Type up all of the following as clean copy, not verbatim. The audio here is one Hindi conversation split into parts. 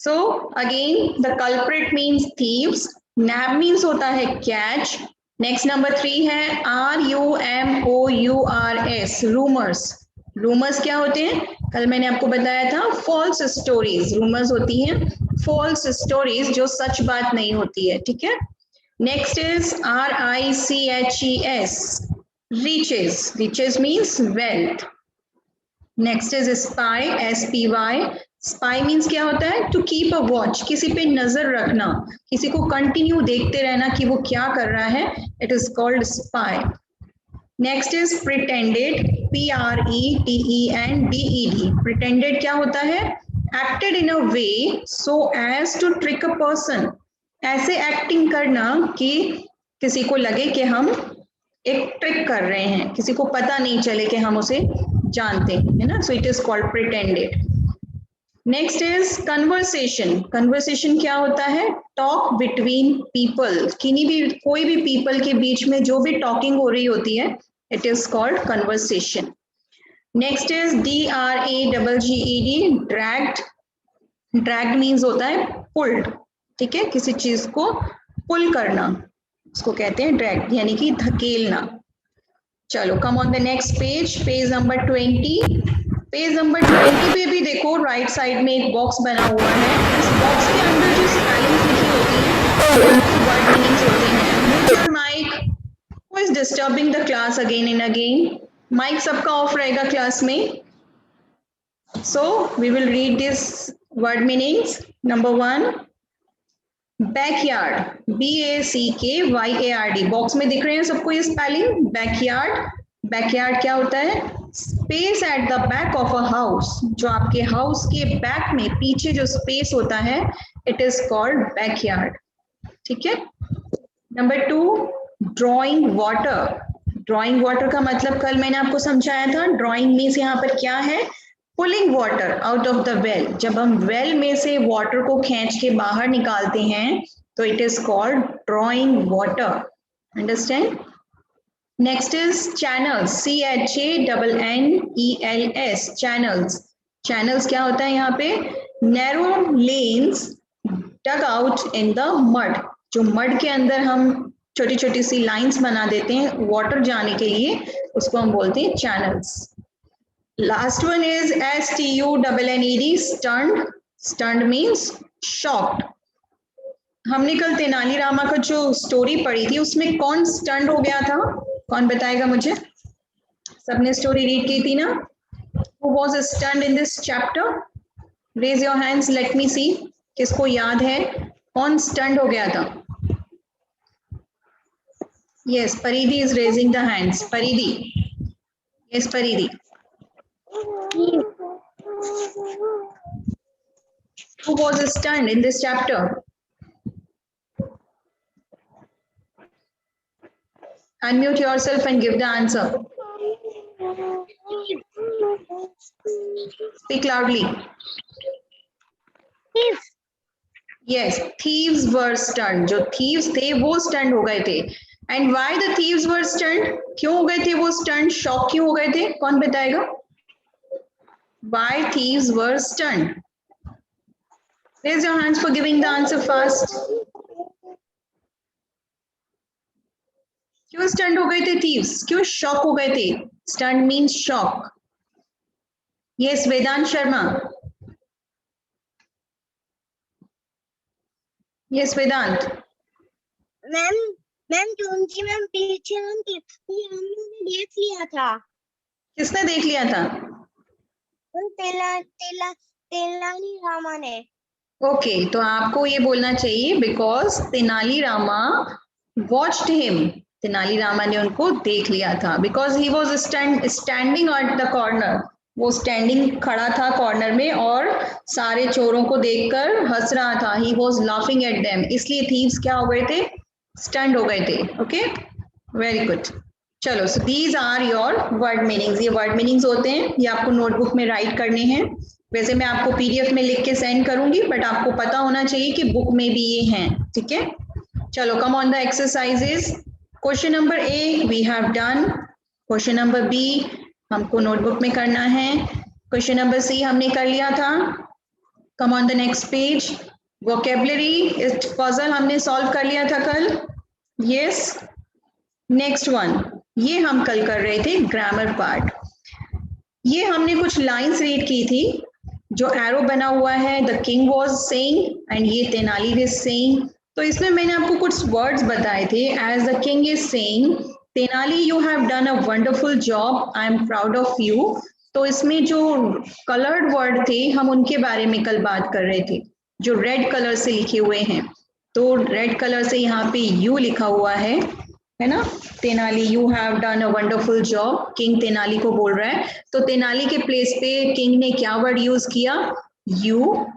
So again the culprit means thieves, nab means होता है कैच। नेक्स्ट नंबर 3 है RUMOURS, रूमर्स। रूमर्स क्या होते हैं? कल मैंने आपको बताया था फॉल्स स्टोरीज, रूमर्स होती हैं फॉल्स स्टोरीज जो सच बात नहीं होती है, ठीक है। Next is RICHES, riches, riches means wealth. Next is spy, SPY, spy means क्या होता है? टू कीप अ वॉच, किसी पे नजर रखना, किसी को कंटिन्यू देखते रहना कि वो क्या कर रहा है, it is called spy. Next is pretended, PRETENDED, pretended क्या होता है? Acted in a way so as to trick a person, ऐसे एक्टिंग करना कि किसी को लगे कि हम एक ट्रिक कर रहे हैं, किसी को पता नहीं चले कि हम उसे जानते हैं, है ना। So it is called pretended. Next is conversation, conversation क्या होता है? टॉक बिटवीन पीपल, किन्हीं भी कोई भी पीपल के बीच में जो भी टॉकिंग हो रही होती है, it is called conversation. Next is DRAGGED, dragged, dragged means होता है पुल्ड, ठीक है, किसी चीज को पुल करना, उसको कहते हैं ड्रैग, यानी कि धकेलना। चलो come on the next page, page number 20। Page number 20 पे भी देखो राइट साइड में एक बॉक्स बना हुआ है, इस बॉक्स के अंदर जो स्पेलिंग्स लिखी होती हैं वर्ड मीनिंग्स होते हैं। Mute your mic, who is disturbing the class again and again? Mic सबका ऑफ रहेगा क्लास में। So we will read this word meanings. Number 1, backyard, BACKYARD, box में दिख रहे हैं सबको ये स्पेलिंग, बैकयार्ड। बैकयार्ड क्या होता है? Space at the back of a house, जो आपके हाउस के बैक में पीछे जो स्पेस होता है, इट इज कॉल्ड बैकयार्ड, ठीक है। Number 2, drawing water, drawing water का मतलब कल मैंने आपको समझाया था, ड्रॉइंग मीन्स यहाँ पर क्या है? Pulling water out of the well, जब हम वेल में से वाटर को खींच के बाहर निकालते हैं तो it is called drawing water, understand. Next is channels, CHANNELS, channels. Channels क्या होता है यहाँ पे? Narrow lanes dug out in the mud, जो मड के अंदर हम छोटी छोटी सी लाइंस बना देते हैं वाटर जाने के लिए, उसको हम बोलते हैं channels. Last one is STUNNED, stunned, stunned means shocked। हमने कल तेनालीरामा का जो स्टोरी पढ़ी थी उसमें कौन स्टन्ड हो गया था? कौन बताएगा मुझे? सबने स्टोरी रीड की थी ना? Who was stunned in this chapter? Raise your hands, let me see, किसको याद है कौन स्टन्ड हो गया था? Yes, Paridhi is raising the hands. Paridhi, yes Paridhi. Who was stunned in this chapter? Unmute yourself and give the answer. Speak loudly. Thieves. Yes, thieves were stunned. जो thieves थे वो stunned हो गए थे. And why the thieves were stunned? क्यों हो गए थे वो stunned? Shock क्यों हो गए थे? कौन बताएगा? Why thieves were stunned? Raise your hands for giving the answer fast. क्यों stunned हो गए थे thieves? क्यों shock हो गए थे? Stunned means shock. Yes, Vedant Sharma. Yes, Vedant. Ma'am टूंजी मैम पीछे हमने देख लिया था। किसने देख लिया था? तेनालीरामा ने। ओके, तो आपको ये बोलना चाहिए because Tenali Rama watched him, Tenali Rama ने उनको देख लिया था, because he was standing at the corner, वो स्टैंडिंग खड़ा था कॉर्नर में और सारे चोरों को देखकर हंस रहा था, he was laughing at them, इसलिए थीव्स क्या हो गए थे? स्टंड हो गए थे। Okay, very good. चलो, so these are your word meanings, ये वर्ड मीनिंग्स होते हैं, ये आपको नोटबुक में राइट करने हैं। वैसे मैं आपको PDF में लिख के सेंड करूंगी, बट आपको पता होना चाहिए कि बुक में भी ये हैं, ठीक है। चलो, come on the exercises. Question number A we have done, question number B हमको नोटबुक में करना है, क्वेश्चन नंबर C हमने कर लिया था, कम on the next page. Vocabulary इस पजल हमने सॉल्व कर लिया था कल, यस। नेक्स्ट वन, ये हम कल कर रहे थे ग्रामर पार्ट। ये हमने कुछ लाइंस रीड की थी, जो एरो बना हुआ है, the king was saying and ये तेनाली इज सेइंग। तो इसमें मैंने आपको कुछ वर्ड्स बताए थे, as the king is saying Tenali you have done a wonderful job, I am proud of you. तो इसमें जो कलर्ड वर्ड थे हम उनके बारे में कल बात कर रहे थे, जो रेड कलर से लिखे हुए हैं। तो रेड कलर से यहाँ पे यू लिखा हुआ है ना। Tenali you have done a wonderful job, king Tenali को बोल रहा है। तो तेनाली के प्लेस पे किंग ने क्या वर्ड यूज किया, यू।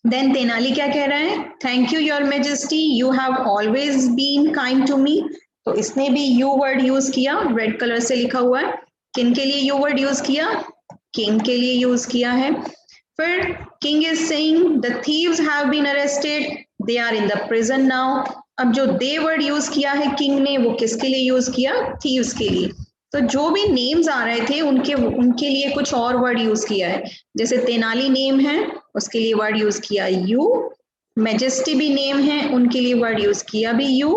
देन तेनाली क्या कह रहा है, thank you your majesty, you have always been kind to me. तो इसने भी यू वर्ड यूज किया, रेड कलर से लिखा हुआ है। किन के लिए यू वर्ड यूज किया, किंग के लिए यूज किया है। फिर king is saying the thieves have been arrested, they are in the prison now. अब जो दे वर्ड यूज किया है किंग ने, वो किसके लिए यूज किया, थीव्स के लिए। तो जो भी नेम्स आ रहे थे उनके लिए कुछ और वर्ड यूज किया है। जैसे तेनाली नेम है, उसके लिए वर्ड यूज किया यू। मेजेस्टी भी नेम है, उनके लिए वर्ड यूज किया भी यू।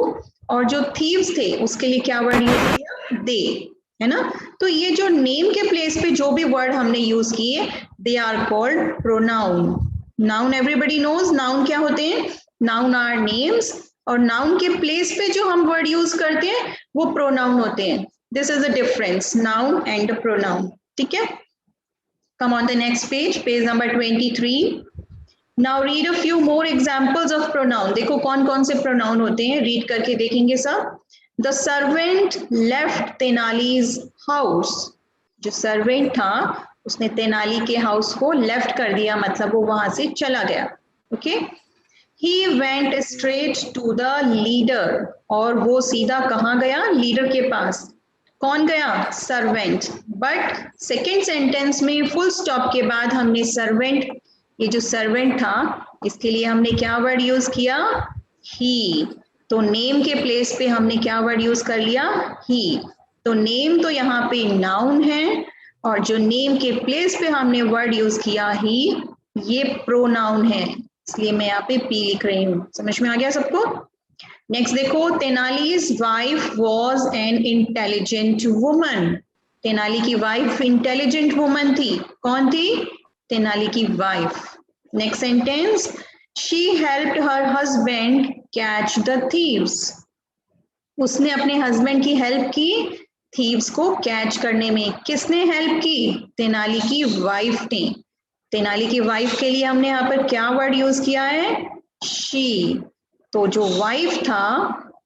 और जो थीव्स थे उसके लिए क्या वर्ड यूज किया, दे, है ना। तो ये जो नेम के प्लेस पे जो भी वर्ड हमने यूज किए, they are called pronoun. Noun everybody knows, noun क्या होते हैं, नाउन आर नेम्स, और नाउन के प्लेस पे जो हम वर्ड यूज करते हैं वो प्रोनाउन होते हैं। This is the difference, noun and pronoun, ठीक है। कम on the next page, page number 23। Now read a few more examples of pronoun. देखो कौन कौन से प्रोनाउन होते हैं, रीड करके देखेंगे सब। द सर्वेंट लेफ्ट तेनालीज हाउस, जो सर्वेंट था उसने तेनाली के हाउस को लेफ्ट कर दिया, मतलब वो वहां से चला गया, okay. He went straight to the leader, और वो सीधा कहाँ गया, लीडर के पास। कौन गया, सर्वेंट। बट सेकेंड सेंटेंस में फुल स्टॉप के बाद हमने सर्वेंट, ये जो सर्वेंट था इसके लिए हमने क्या वर्ड यूज किया, ही। तो नेम के प्लेस पे हमने क्या वर्ड यूज कर लिया, ही। तो नेम तो यहाँ पे नाउन है, और जो नेम के प्लेस पे हमने वर्ड यूज किया ही, ये प्रोनाउन है, इसलिए मैं यहाँ पे पी लिख रही हूँ। समझ में आ गया सबको। नेक्स्ट देखो, Tenali's wife was an intelligent woman. Tenali की वाइफ इंटेलिजेंट वुमन थी। कौन थी, तेनाली की wife. Next sentence, she helped her husband catch the thieves. उसने अपने हस्बैंड की हेल्प की थीव्स को कैच करने में। किसने हेल्प की, तेनाली की वाइफ ने। तेनाली की वाइफ के लिए हमने यहाँ पर क्या वर्ड यूज किया है, शी। तो जो वाइफ था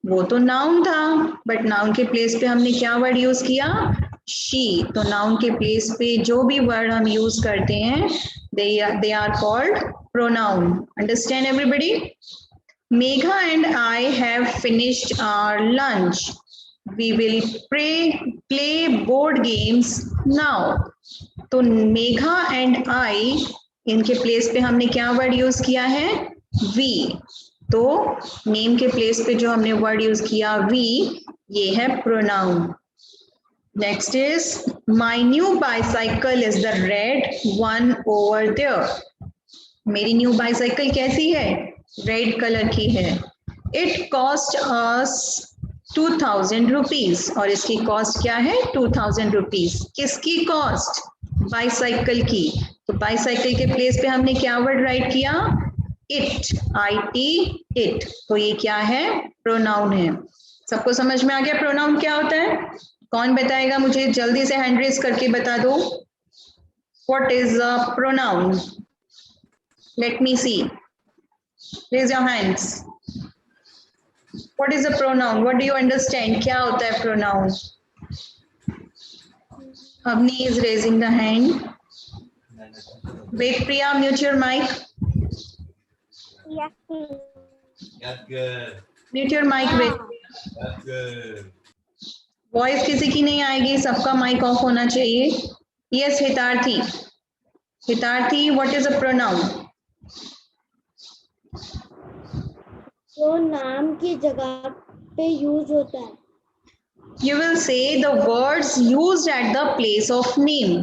वो तो नाउन था, बट नाउन के प्लेस पे हमने क्या वर्ड यूज किया, शी। तो नाउन के प्लेस पे जो भी वर्ड हम यूज करते हैं, they are called pronoun. Understand everybody? Megha and I have finished our lunch. We will play board games now. तो मेघा एंड आई, इनके प्लेस पे हमने क्या वर्ड यूज किया है, वी। तो नेम के प्लेस पे जो हमने वर्ड यूज किया वी, ये है pronoun. Next is, my new bicycle is the red one over there. मेरी न्यू बाईसाइकिल कैसी है, रेड कलर की है। इट कॉस्ट अस 2000 रुपीज, और इसकी कॉस्ट क्या है, 2000 रुपीज। किसकी कॉस्ट, बाईसाइकिल की। तो बाईसाइकिल के प्लेस पे हमने क्या वर्ड राइट किया, इट, IT, इट। तो ये क्या है, प्रोनाउन है। सबको समझ में आ गया प्रोनाउन क्या होता है। कौन बताएगा मुझे, जल्दी से हैंड रेज करके बता दो, what is a pronoun. Let me see, raise your hands. What is a pronoun? What do you understand? क्या होता है pronoun? Avni is raising the hand. Wait, Priya, mute your mic. Yes. That's good. Mute your mic. Wait. That's good. Voice किसी की नहीं आएगी, सबका mic off होना चाहिए. Yes, हितार्थी. हितार्थी, what is a pronoun? जो नाम की जगह पे यूज होता है। You will say the words used at the place of name.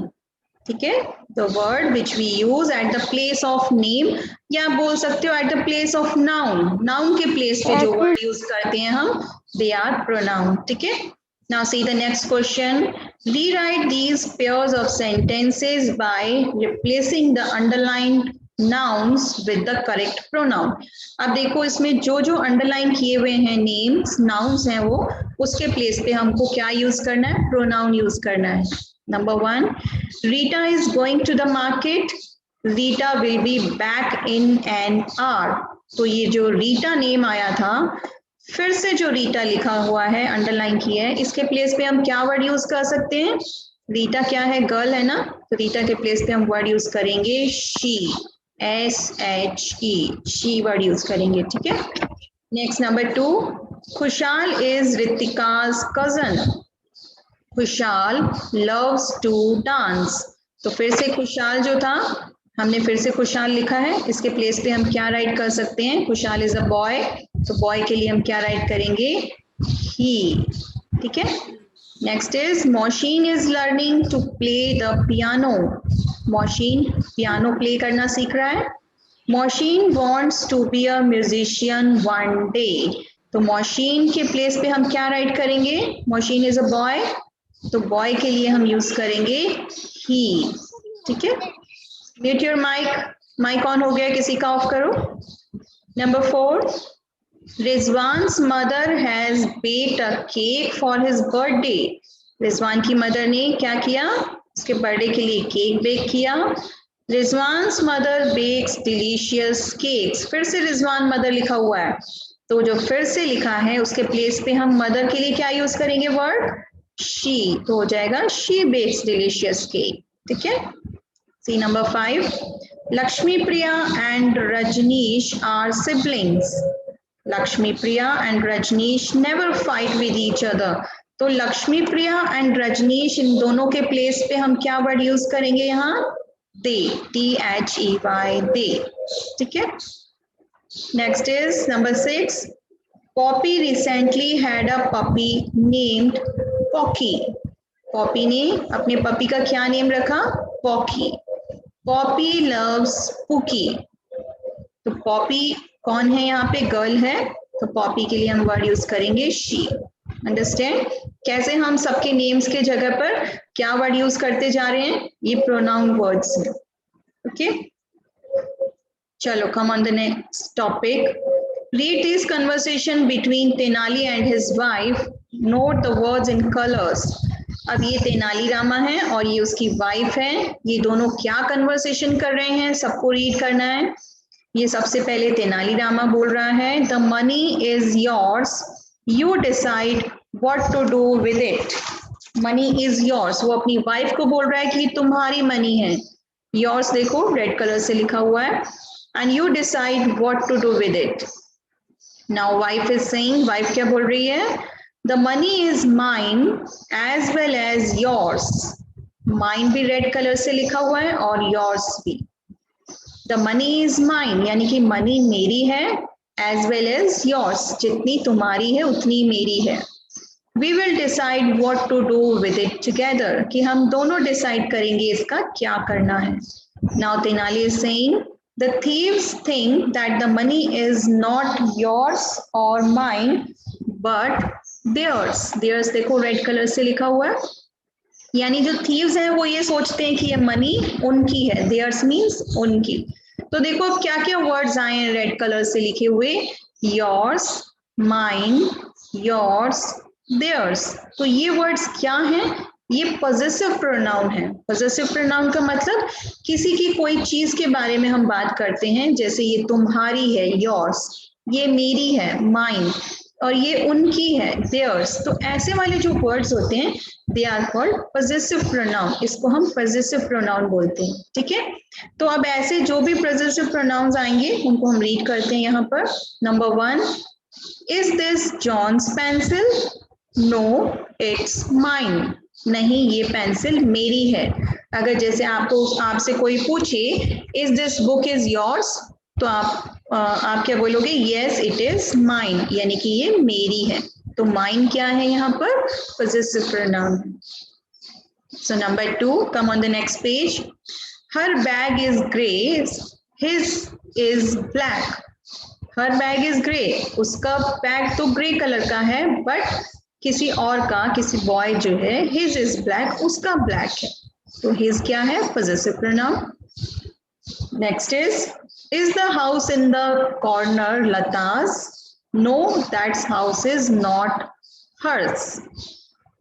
ठीक है, the word which we use at the place of name, या बोल सकते हो at the place of noun, noun के प्लेस पे जो वर्ड यूज करते हैं हम, दे आर प्रोनाउन। ठीक है, now see the next question, rewrite these pairs of sentences by replacing the underlined nouns with the correct pronoun। अब देखो इसमें जो जो अंडरलाइन किए हुए हैं नेम्स नाउन्स हैं वो, उसके प्लेस पे हमको क्या यूज करना है, प्रोनाउन यूज करना है। Number 1, Rita is going to the market, Rita will be back in an hour. तो ये जो रीटा नेम आया था, फिर से जो रीटा लिखा हुआ है अंडरलाइन किया है, इसके प्लेस पे हम क्या वर्ड यूज कर सकते हैं, रीटा क्या है, गर्ल है ना, तो रीटा के प्लेस पे हम वर्ड यूज करेंगे she, SHE, she word use करेंगे। ठीक है, next number 2, Khushal is Ritika's cousin, Khushal loves to dance. तो फिर से खुशाल जो था, हमने फिर से खुशाल लिखा है, इसके प्लेस पे हम क्या राइट कर सकते हैं, खुशाल इज अ बॉय, तो बॉय के लिए हम क्या राइट करेंगे, ही। ठीक है, next is Mausheen is learning to play the piano, Mausheen piano play करना सीख रहा है। Mausheen wants to be a musician one day, तो मौशीन के प्लेस पे हम क्या राइट करेंगे, मौशीन इज अ बॉय, तो बॉय के लिए हम यूज करेंगे ही। ठीक है, mute your mic, mic on हो गया, किसी का ऑफ करो। Number 4, Rizwan's mother has baked a cake for his birthday, Rizwan की मदर ने क्या किया, उसके बर्थडे के लिए केक बेक किया। Rizwan's mother bakes delicious cakes, फिर से रिजवान मदर लिखा हुआ है, तो जो फिर से लिखा है उसके प्लेस पे हम मदर के लिए क्या यूज करेंगे, वर्ड शी, तो हो जाएगा शी बेक्स डिलीशियस केक। ठीक है, see number 5, Lakshmi Priya and Rajnish are siblings, Lakshmi Priya and Rajnish never fight with each other, तो लक्ष्मी प्रिया एंड रजनीश इन दोनों के प्लेस पे हम क्या वर्ड यूज करेंगे यहाँ, दे, THEY, दे। ठीक है, next is number 6, Poppy recently had a puppy named Pocky, Poppy ने अपने पपी का क्या नेम रखा, पॉकी। पॉपी लव्स पुकी, तो पॉपी कौन है यहाँ पे, गर्ल है, तो पॉपी के लिए हम वर्ड यूज करेंगे शी। अंडरस्टैंड कैसे हम सबके नेम्स के जगह पर क्या वर्ड यूज करते जा रहे हैं, ये प्रोनाउन वर्ड्स हैं। ओके, चलो come on the next topic, read this conversation between Tenali and his wife, note the words in colours. अब ये तेनाली रामा है और ये उसकी वाइफ है, ये दोनों क्या कन्वर्सेशन कर रहे हैं, सबको रीड करना है। ये सबसे पहले तेनाली रामा बोल रहा है, the money is yours, you decide what to do with it. Money is yours, वो अपनी वाइफ को बोल रहा है कि तुम्हारी मनी है, योर्स देखो रेड कलर से लिखा हुआ है, and you decide what to do with it. Now wife is saying, wife क्या बोल रही है, the money is mine as well as yours, mine भी रेड कलर से लिखा हुआ है और योर्स भी। द मनी इज माइन यानी कि मनी मेरी है, एज वेल एज योर्स, जितनी तुम्हारी है उतनी मेरी है। We will decide what to do with it together, कि हम दोनों डिसाइड करेंगे इसका क्या करना है। Now Tenali is saying, the thieves think that the money is not yours और माइन बट देयर्स, देयर्स देखो रेड कलर से लिखा हुआ है, यानी जो थीव्स हैं वो ये सोचते हैं कि ये मनी उनकी है, देयर्स मीन्स उनकी। तो देखो अब क्या क्या वर्ड्स आए हैं रेड कलर से लिखे हुए, योर्स, माइन, योर्स, देयर्स। तो ये वर्ड्स क्या हैं, ये पॉजेसिव प्रोनाउन है। पॉजेसिव प्रोनाउन का मतलब किसी की कोई चीज के बारे में हम बात करते हैं, जैसे ये तुम्हारी है योर्स, ये मेरी है माइन, और ये उनकी है देयर्स। तो ऐसे वाले जो वर्ड्स होते हैं they are called possessive pronoun, इसको हम पॉजेसिव प्रोनाउन बोलते हैं। ठीक है, तो अब ऐसे जो भी पॉजेसिव प्रोनाउंस आएंगे उनको हम रीड करते हैं यहाँ पर। Number 1, is this John's pencil, no it's mine, नहीं ये पेंसिल मेरी है। अगर जैसे आपसे कोई पूछे is this book is yours, तो आप क्या बोलोगे, यस इट इज माइन, यानी कि ये मेरी है। तो माइन क्या है यहाँ पर, possessive pronoun. So number 2, come on the next page. Her bag is grey, his is black. Her bag is grey, उसका बैग तो ग्रे कलर का है, बट किसी और का, किसी बॉय जो है, his is black, उसका ब्लैक है, तो his क्या है? possessive pronoun. Next is the house in the corner Lata's? No, that house is not hers.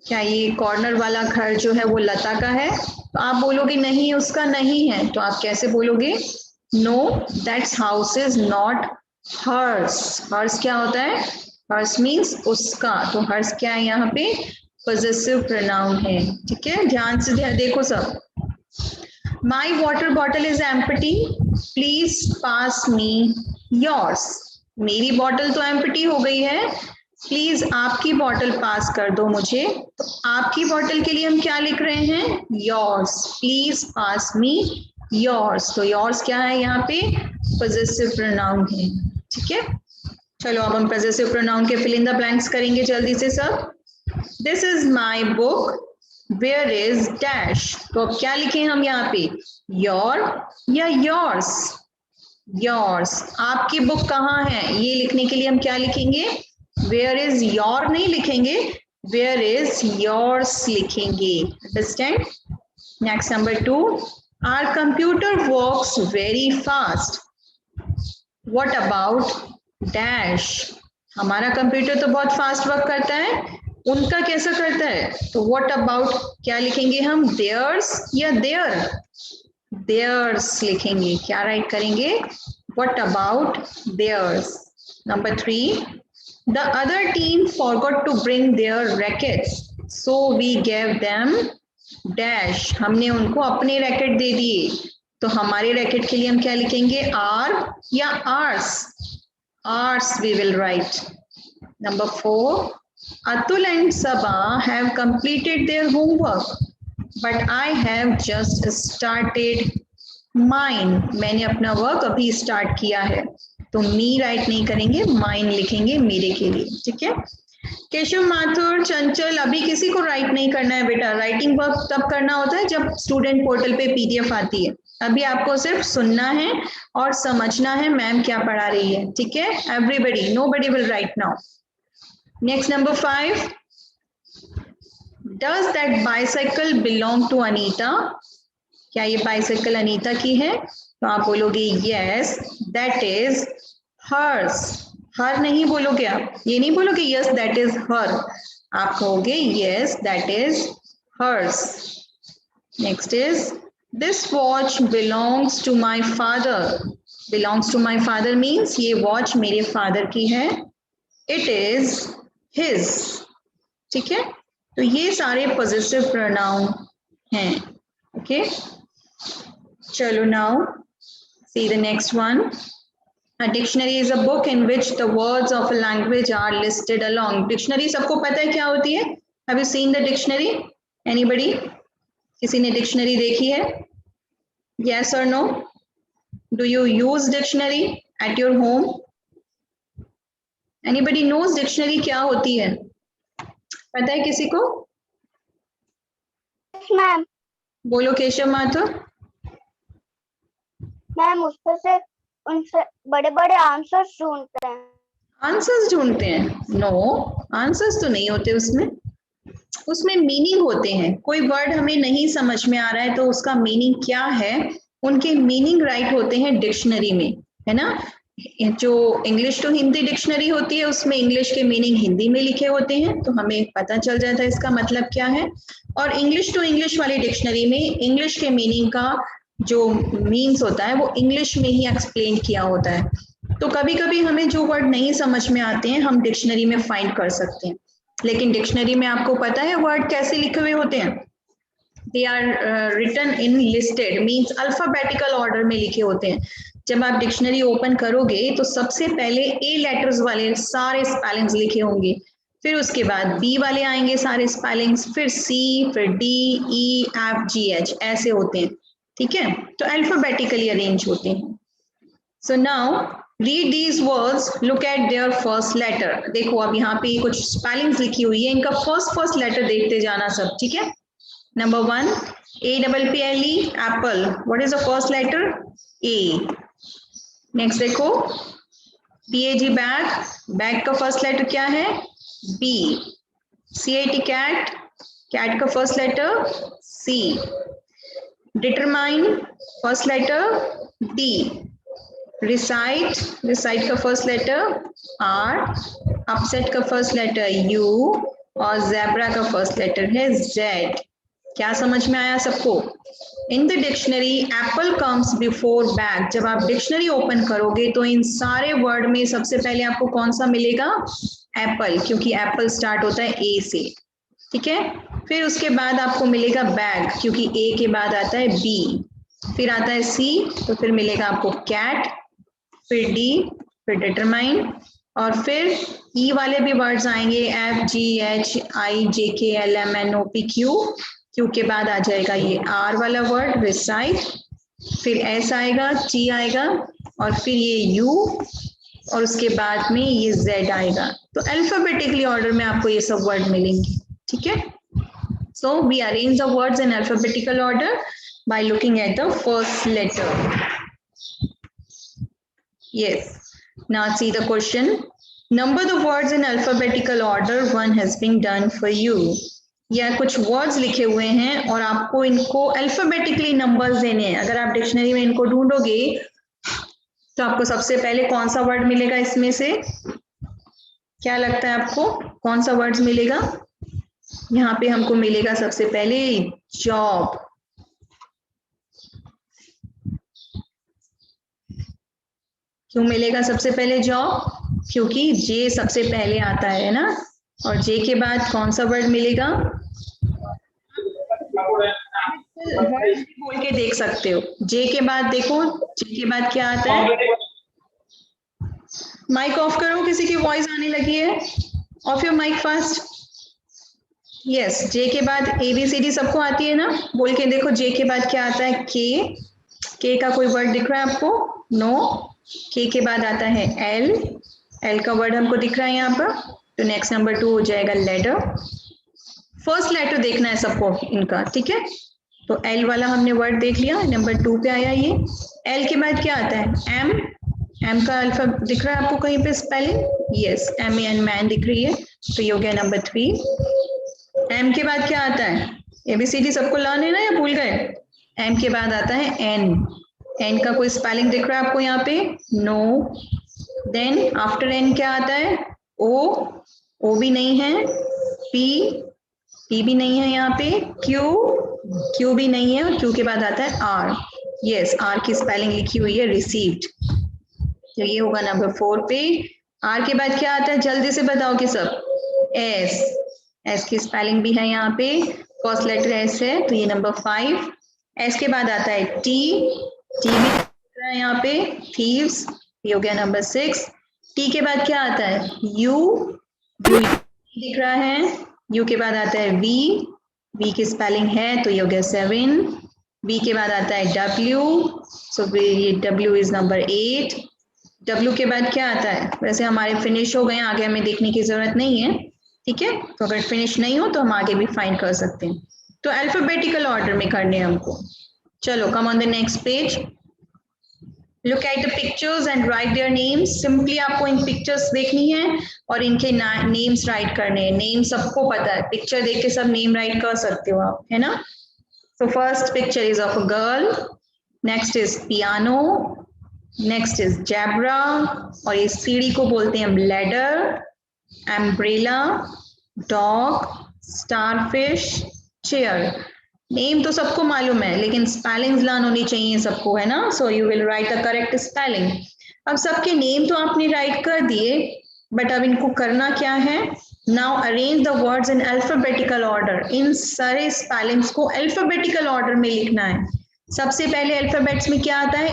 क्या ये कॉर्नर वाला घर जो है वो लता का है? तो आप बोलोगे नहीं, उसका नहीं है, तो आप कैसे बोलोगे? No, that's house is not hers. Hers क्या होता है? हर्स मीन्स उसका, तो हर्स क्या है यहाँ पे? पॉजेसिव प्रोनाउन है. ठीक है, ध्यान से देखो सब. My water bottle is empty. Please pass me yours. मेरी बॉटल तो एम्प्टी हो गई है, प्लीज आपकी बॉटल पास कर दो मुझे. तो आपकी बॉटल के लिए हम क्या लिख रहे हैं? Yours. Please pass me yours. तो योर्स क्या है यहाँ पे? पॉजेसिव प्रोनाउन है. ठीक है, चलो अब हम पॉजेसिव प्रोनाउन के फिल इन द ब्लैंक्स करेंगे जल्दी से सब. This is my book, where is dash. तो अब क्या लिखें हम यहाँ पे? योर या योर्स? योर्स. आपकी बुक कहाँ है, ये लिखने के लिए हम क्या लिखेंगे? वेयर इज योर नहीं लिखेंगे, वेयर इज योर्स लिखेंगे. Understand? Next number 2, our computer works very fast. What about dash. हमारा कंप्यूटर तो बहुत फास्ट वर्क करता है, उनका कैसा करता है? तो व्हाट अबाउट क्या लिखेंगे हम? देयर्स या देयर? देयर्स लिखेंगे. क्या राइट करेंगे? What about theirs. Number 3, the other team forgot to bring their rackets, so we gave them dash. हमने उनको अपने रैकेट दे दिए, तो हमारे रैकेट के लिए हम क्या लिखेंगे? आर या ours? Ours we will write. Number 4, Atul and Saba have completed their homework, but I have just started mine. मैंने अपना वर्क अभी स्टार्ट किया है, तो मी राइट नहीं करेंगे, माइन लिखेंगे मेरे के लिए. ठीक है. केशव माथुर, चंचल, अभी किसी को राइट नहीं करना है बेटा. राइटिंग वर्क तब करना होता है जब स्टूडेंट पोर्टल पे पीडीएफ आती है. अभी आपको सिर्फ सुनना है और समझना है मैम क्या पढ़ा रही है. ठीक है, everybody, nobody will write now. Next number 5, does that bicycle belong to Anita. क्या ये बाइसाइकिल अनीता की है? तो आप बोलोगे yes that is hers. Her नहीं बोलोगे आप, ये नहीं बोलोगे यस दैट इज हर, आप कहोगे yes that is hers. Next is this watch belongs to my father. Belongs to my father means ये वॉच मेरे फादर की है. It is his. ठीक है, तो ये सारे पॉजिटिव प्रोनाउन हैं. ओके, चलो now see the next one. A dictionary is a book in which the words of a language are listed along. Dictionary सबको पता है क्या होती है? Have you seen the dictionary? Anybody? किसी ने dictionary देखी है? Yes or no? Do you use dictionary at your home? Anybody knows dictionary क्या होती है? पता है किसी को? Yes, ma'am. बोलो केशव माथुर. मैम उसमें से उनसे बड़े बड़े आंसर्स ढूंढते हैं. आंसर्स ढूंढते हैं? नो, आंसर्स तो नहीं होते उसमें. उसमें मीनिंग होते हैं. कोई वर्ड हमें नहीं समझ में आ रहा है तो उसका मीनिंग क्या है, उनके मीनिंग राइट होते हैं डिक्शनरी में, है ना. जो इंग्लिश टू हिंदी डिक्शनरी होती है उसमें इंग्लिश के मीनिंग हिंदी में लिखे होते हैं, तो हमें पता चल जाता है इसका मतलब क्या है. और इंग्लिश टू इंग्लिश वाली डिक्शनरी में इंग्लिश के मीनिंग का जो मीन्स होता है वो इंग्लिश में ही एक्सप्लेन किया होता है. तो कभी कभी हमें जो वर्ड नहीं समझ में आते हैं हम डिक्शनरी में फाइंड कर सकते हैं, लेकिन डिक्शनरी में आपको पता है वर्ड कैसे लिखे हुए होते हैं? They are written in listed means alphabetical order में लिखे होते हैं. जब आप डिक्शनरी ओपन करोगे तो सबसे पहले ए लेटर्स वाले सारे स्पेलिंग्स लिखे होंगे, फिर उसके बाद बी वाले आएंगे सारे स्पेलिंग्स, फिर सी, फिर डी, ई, एफ, जी, एच ऐसे होते हैं. ठीक है, तो अल्फाबेटिकली अरेंज होते हैं. So now read these words, look at their first letter. देखो अब यहाँ पे कुछ स्पेलिंग्स लिखी हुई है, इनका फर्स्ट लेटर देखते जाना सब. ठीक है, Number 1, APPLE, apple. What is the first letter? A. Next देखो, BAG, bag. Bag का first letter क्या है? B. CAT, cat. Cat का first letter? C. Determine, first letter? D. Recite, recite का first letter? R. Upset का first letter? U. और zebra का first letter है Z. क्या समझ में आया सबको? In the dictionary Apple comes before bag. जब आप डिक्शनरी ओपन करोगे तो इन सारे वर्ड में सबसे पहले आपको कौन सा मिलेगा? एप्पल, क्योंकि एप्पल स्टार्ट होता है ए से, ठीक है। फिर उसके बाद आपको मिलेगा बैग, क्योंकि ए के बाद आता है बी, फिर आता है सी, तो फिर मिलेगा आपको कैट, फिर डी, फिर डिटरमाइन, और फिर ई वाले भी वर्ड्स आएंगे, F G H I J K L M N O P Q. Q के बाद आ जाएगा ये आर वाला वर्ड रिसाइट, फिर एस आएगा, टी आएगा, और फिर ये यू, और उसके बाद में ये जेड आएगा। तो अल्फाबेटिकली ऑर्डर में आपको ये सब वर्ड मिलेंगे, ठीक है। So we arrange the words in alphabetical order by looking at the first letter. Yes. Now see the question. Number the words in alphabetical order. One has been done for you. या कुछ वर्ड्स लिखे हुए हैं और आपको इनको अल्फाबेटिकली नंबर्स देने हैं। अगर आप डिक्शनरी में इनको ढूंढोगे तो आपको सबसे पहले कौन सा वर्ड मिलेगा इसमें से? क्या लगता है आपको कौन सा वर्ड्स मिलेगा? यहाँ पे हमको मिलेगा सबसे पहले जॉब। क्यों मिलेगा सबसे पहले जॉब? क्योंकि जे सबसे पहले आता है ना, और जे के बाद कौन सा वर्ड मिलेगा? वर्ड भी बोल के देख सकते हो। जे के बाद देखो, जे के बाद क्या आता है? माइक ऑफ करो, किसी की वॉइस आने लगी है। Off your mic fast. Yes, J के बाद ABCD सबको आती है ना, बोल के देखो जे के बाद क्या आता है? के का कोई वर्ड दिख रहा है आपको? नो। के बाद आता है एल का वर्ड हमको दिख रहा है यहाँ पर, तो नेक्स्ट नंबर 2 हो जाएगा लेडर। फर्स्ट लेटर देखना है सबको इनका, ठीक है। तो एल वाला हमने वर्ड देख लिया, नंबर 2 पे आया ये। एल के बाद क्या आता है? एम का अल्फा दिख रहा है आपको कहीं पे स्पेलिंग? यस, MEN मैन दिख रही है, तो ये हो गया नंबर 3। एम के बाद क्या आता है? ABCD सबको लर्न है ना या भूल गए? एम के बाद आता है एन का कोई स्पेलिंग दिख रहा है आपको यहाँ पे? नो। देन आफ्टर एन क्या आता है? ओ भी नहीं है, पी भी नहीं है यहाँ पे, क्यू भी नहीं है, और क्यू के बाद आता है आर। यस, आर की स्पेलिंग लिखी हुई है रिसीव्ड, तो ये होगा नंबर 4 पे। आर के बाद क्या आता है? जल्दी से बताओ कि सब। एस की स्पेलिंग भी है यहाँ पे, फर्स्ट लेटर एस है, तो ये नंबर 5। एस के बाद आता है टी भी दिख रहा है यहाँ पे, थीव्स, ये हो गया नंबर 6। टी के बाद क्या आता है? यू दिख रहा है। यू के बाद आता है वी की स्पेलिंग है, तो ये हो गया 7। वी के बाद आता है डब्ल्यू, सो ये डब्ल्यू इज नंबर 8। डब्ल्यू के बाद क्या आता है? वैसे हमारे फिनिश हो गए, आगे हमें देखने की जरूरत नहीं है, ठीक है। तो अगर फिनिश नहीं हो तो हम आगे भी फाइंड कर सकते हैं। तो अल्फाबेटिकल ऑर्डर में करने हैं हमको। चलो, come on the next page. Look at the pictures and right their names. Simply आपको इन पिक्चर्स देखनी है और इनके नेम्स राइट करने हैं। नेम सबको पता है, पिक्चर देख के सब नेम राइट कर सकते हो आप, है ना। So first picture is of a girl, next is piano, next is zebra, और ये सीढ़ी को बोलते हैं हम ladder, umbrella, dog, starfish, chair. Name तो सबको मालूम है, लेकिन स्पेलिंग्स लर्न होनी चाहिए सबको, है ना। So you will write the correct spelling. अब सबके नेम तो आपने राइट कर दिए, बट अब इनको करना क्या है? Now arrange the words in alphabetical order. इन सारे स्पेलिंग्स को अल्फाबेटिकल ऑर्डर में लिखना है। सबसे पहले अल्फाबेट्स में क्या आता है?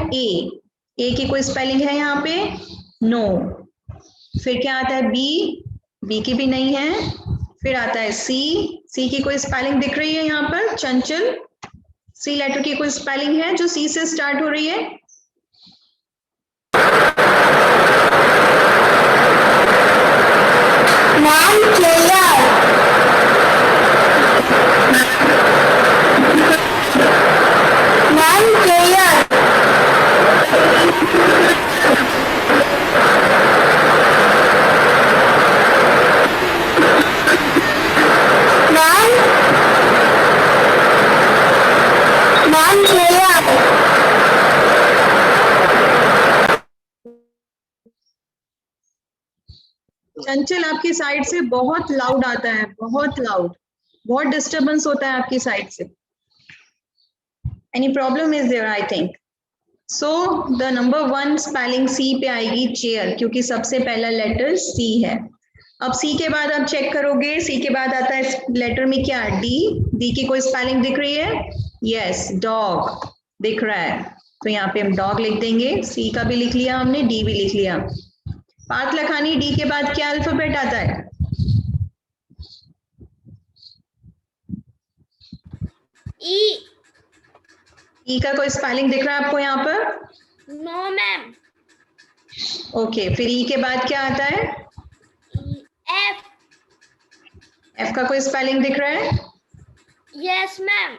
ए की कोई स्पेलिंग है यहाँ पे? नो। फिर क्या आता है? बी की भी नहीं है। फिर आता है सी की कोई स्पेलिंग दिख रही है यहाँ पर? चंचल, सी लेटर की कोई स्पेलिंग है जो सी से स्टार्ट हो रही है? चंचल आपकी साइड से बहुत लाउड आता है, बहुत लाउड, बहुत डिस्टरबेंस होता है आपकी साइड से. Any problem is there I think. So the number 1 spelling C पे आएगी, चेयर, क्योंकि सबसे पहला लेटर सी है. अब सी के बाद आप चेक करोगे, सी के बाद आता है लेटर में क्या, डी. डी की कोई स्पेलिंग दिख रही है? यस, डॉग दिख रहा है, तो यहाँ पे हम डॉग लिख देंगे. सी का भी लिख लिया हमने, डी भी लिख लिया. पार्थ लखानी, डी के बाद क्या अल्फाबेट आता है? ई. ई का कोई स्पेलिंग दिख रहा है आपको यहाँ पर? No ma'am. ओके, फिर ई के बाद क्या आता है? एफ. एफ का कोई स्पेलिंग दिख रहा है? Yes ma'am.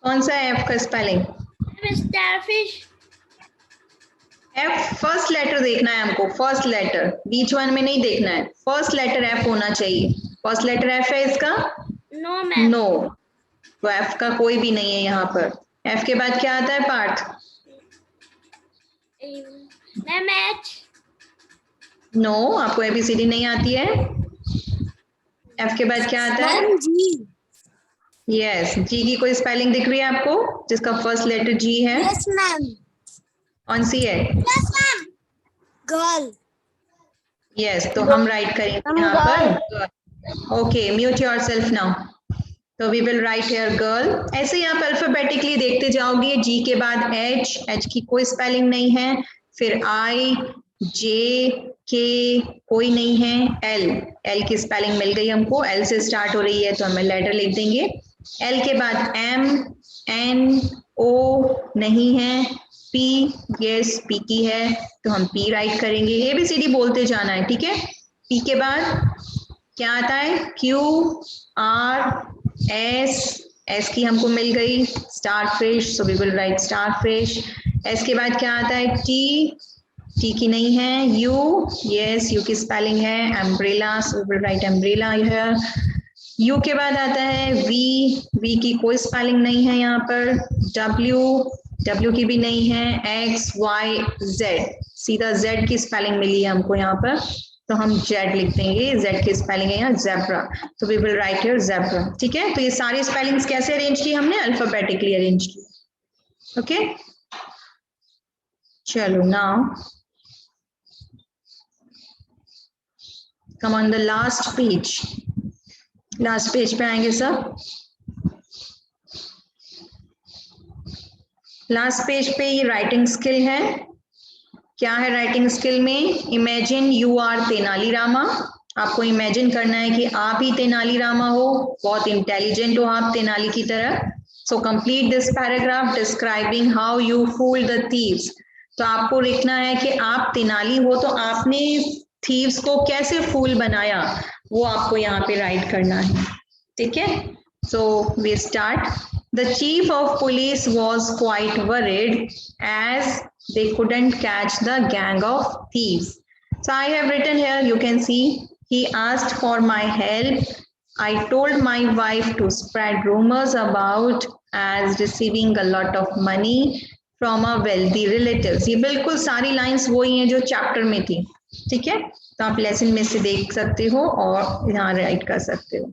कौन सा है एफ का spelling? Starfish. F first letter देखना है हमको, फर्स्ट लेटर, बीच वन में नहीं देखना है. फर्स्ट लेटर एफ होना चाहिए. फर्स्ट लेटर एफ है इसका? No ma'am. नो, तो एफ का कोई भी नहीं है यहाँ पर. एफ के बाद क्या आता है पार्थ? Ma'am H. नो, आपको एबीसीडी नहीं आती है. एफ के बाद क्या आता है? जी. यस, जी की कोई स्पेलिंग दिख रही है आपको जिसका फर्स्ट लेटर जी है? Yes ma'am. कौन सी है? Yes ma'am. गर्ल. यस, तो हम राइट करेंगे यहाँ पर. Okay, mute yourself now. तो we will write here girl. ऐसे ही आप अल्फाबेटिकली देखते जाओगे. जी के बाद एच, एच की कोई स्पेलिंग नहीं है. फिर आई, जे, के कोई नहीं है. एल, एल की स्पेलिंग मिल गई हमको, एल से स्टार्ट हो रही है तो हम लेटर लिख देंगे. एल के बाद एम, एन, ओ नहीं है. पी, यस पी की है तो हम पी राइट करेंगे. एबीसीडी बोलते जाना है, ठीक है. पी के बाद क्या आता है? क्यू, आर, एस, एस की हमको मिल गई, star fish, so we will write star fish. S के बाद क्या आता है? टी, टी की नहीं है. यू, यस यू की स्पेलिंग है umbrella, so we will write umbrella here. U के बाद आता है वी, वी की कोई स्पेलिंग नहीं है यहाँ पर. डब्ल्यू, डब्ल्यू की भी नहीं है. एक्स, वाई, जेड, सीधा जेड की स्पेलिंग मिली है हमको यहाँ पर, तो हम जेड लिख देंगे. जेड की स्पेलिंग है यहाँ ज़ेब्रा, तो we will write here zebra. ठीक है, तो ये सारी स्पेलिंग्स कैसे अरेंज की हमने? अल्फाबेटिकली अरेंज की. ओके, चलो now come on the last page. Last page पे आएंगे सब. लास्ट पेज पे ये राइटिंग स्किल है. क्या है राइटिंग स्किल में? Imagine you are Tenali Rama. आपको इमेजिन करना है कि आप ही तेनाली रामा हो, बहुत इंटेलिजेंट हो आप तेनाली की तरह. So complete this paragraph describing how you fooled the thieves. तो आपको लिखना है कि आप तेनाली हो तो आपने थीव्स को कैसे फूल बनाया, वो आपको यहाँ पे राइट करना है. ठीक है, so we start. The chief of police was quite worried as they couldn't catch the gang of thieves. So I have written here, you can see, he asked for my help. I told my wife to spread rumors about as receiving a lot of money from a wealthy relatives. ये बिल्कुल सारी लाइंस वही हैं जो चैप्टर में थी. ठीक है, तो आप लेसन में से देख सकते हो और यहाँ राइट कर सकते हो.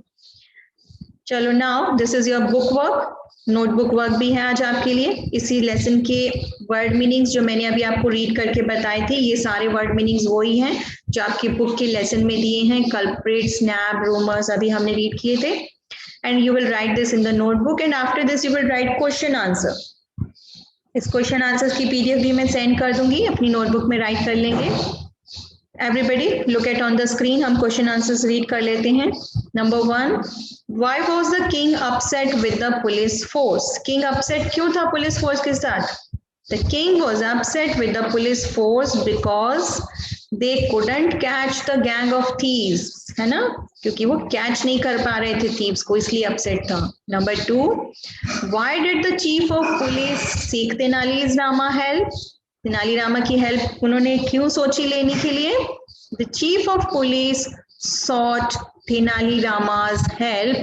चलो now this is your book work. Notebook work भी है आज आपके लिए. इसी लेसन के वर्ड मीनिंग्स जो मैंने अभी आपको रीड करके बताए थे, ये सारे वर्ड मीनिंग्स वही हैं जो आपकी बुक के लेसन में दिए हैं. कल्प्रिट, स्नैप, रूमर्स अभी हमने रीड किए थे. And you will write this in the notebook and after this you will write question answer. इस क्वेश्चन आंसर्स की पीडीएफ भी मैं सेंड कर दूंगी, अपनी नोटबुक में राइट कर लेंगे. Everybody look at on the screen. हम क्वेश्चन आंसर्स रीड कर लेते हैं. Number 1, Why was the king upset with the police force? King upset क्यों था पुलिस फोर्स के साथ? The king was upset with the police force because they couldn't catch the gang of thieves. है ना, क्योंकि वो कैच नहीं कर पा रहे थे थीव्स को, इसलिए अपसेट था. Number 2, Why did the chief of police seek Tenali Rama help? Tenali Rama की हेल्प उन्होंने क्यों सोची लेने के लिए? The chief of police sought Tenali Rama's help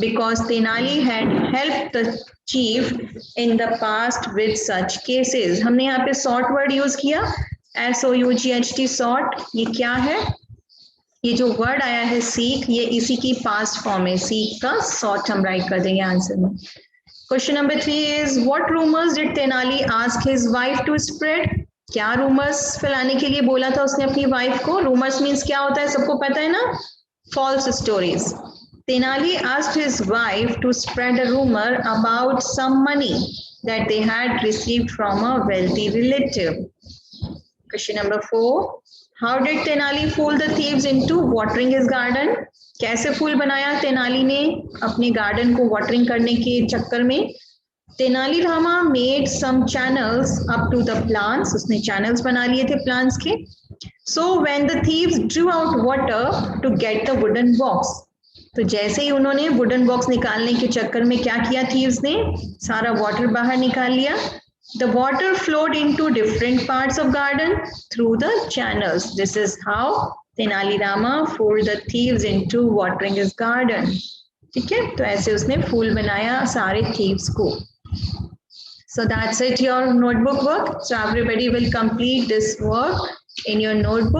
because Tenali had helped the chief in the past with such cases. हमने यहाँ पे sought word use किया, SOUGHT sought. ये क्या है? ये जो वर्ड आया है सीक, ये इसी की पास्ट फॉर्म है, सीक का शॉर्ट हम राइट कर देंगे आंसर में। Question number 3 is what rumours did Tenali ask his wife to spread? क्या रूमर्स फैलाने के लिए बोला था उसने अपनी वाइफ को? रूमर्स मीन्स क्या होता है, सबको पता है ना, false stories. Tenali asked his wife to spread a rumor about some money that they had received from a wealthy relative. Question number 4. How did Tenali fool the thieves into watering his garden? कैसे फूल बनाया तेनाली ने अपने गार्डन को वाटरिंग करने के चक्कर में? Tenali Rama made some channels up to the plants. उसने चैनल्स बना लिए थे प्लांट्स के. So when the thieves drew out water to get the wooden box, तो जैसे ही उन्होंने वुडन बॉक्स निकालने के चक्कर में क्या किया थीव्स ने, सारा वाटर बाहर निकाल लिया। The water flowed into different parts of garden through the channels. This is how Tenali Rama fooled the thieves into watering his garden. ठीक है, तो ऐसे उसने फूल बनाया सारे थीव्स को। So that's it, your notebook work. So everybody will complete this work in your notebook.